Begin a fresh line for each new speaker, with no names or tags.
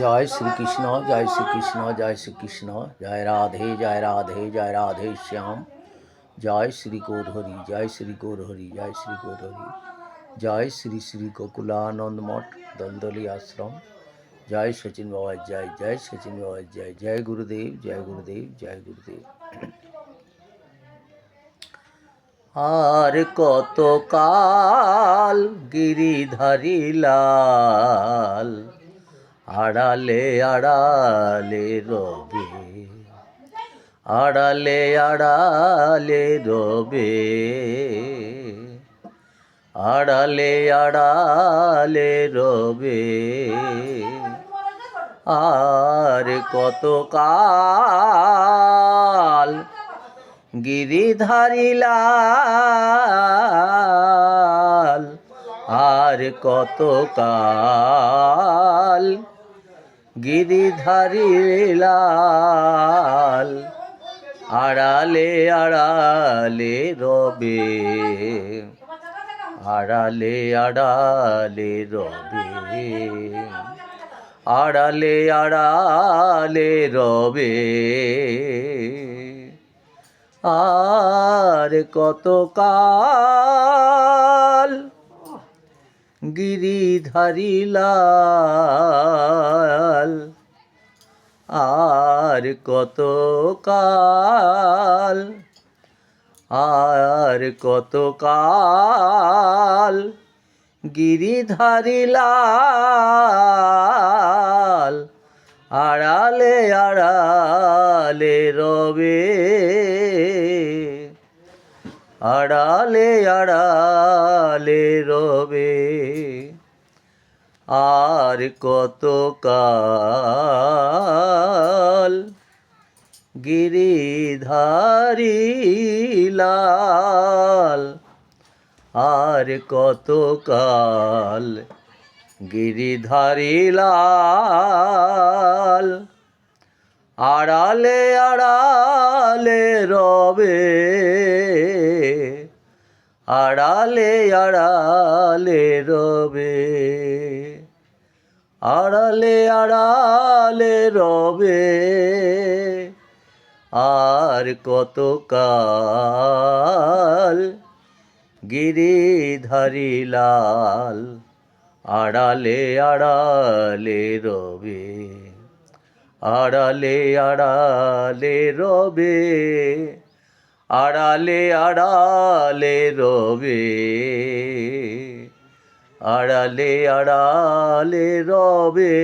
জয় শ্রীকৃষ্ণ, জয় শ্রীকৃষ্ণ, জয় শ্রীকৃষ্ণ, জয় রাধে, জয় রাধে, জয় রাধে শ্যাম, জয় শ্রী গৌরহরি, জয় শ্রী গৌরহরি, জয় শ্রী গৌরহরি, জয় শ্রী শ্রী গোকুলানন্দ মঠ দলদলি আশ্রম, জয় সচিন বাবার জয়, জয় সচিন বাবার জয়, জয় গুরুদেব, জয় গুরুদেব, জয় গুরুদেব। আর কত কাল গিরিধারী লাল আড়ালে আড়ালে রবে, আড়ালে আড়ালে রবে, আড়ালে আড়ালে রবে। আর কত কাল গিরিধারী লাল, আর কত কাল গিরিধারী লাল আড়ালে আড়ালে রবে, আড়ালে আড়ালে রবে, আড়ালে আড়ালে রবে। আর কত কাল গিরিধারী লাল, আর কত কাল, আর কত কাল গিরিধারী লাল আড়ালে আড়ালে রবে, আড়ালে আড়ালে রবে। আর কত কাল গিরিধারী লাল, আর কত কাল গিরিধারী লাল আড়ালে আড়ালে রবে, আড়ালে আড়ালে রবে, আড়ালে আড়ালে রবে। আর কত কাল গিরিধারী লাল আড়ালে আড়ালে রবে, আড়ালে আড়ালে রবে, আড়ালে আড়ালে রবে, আড়ালে আড়ালে রবে।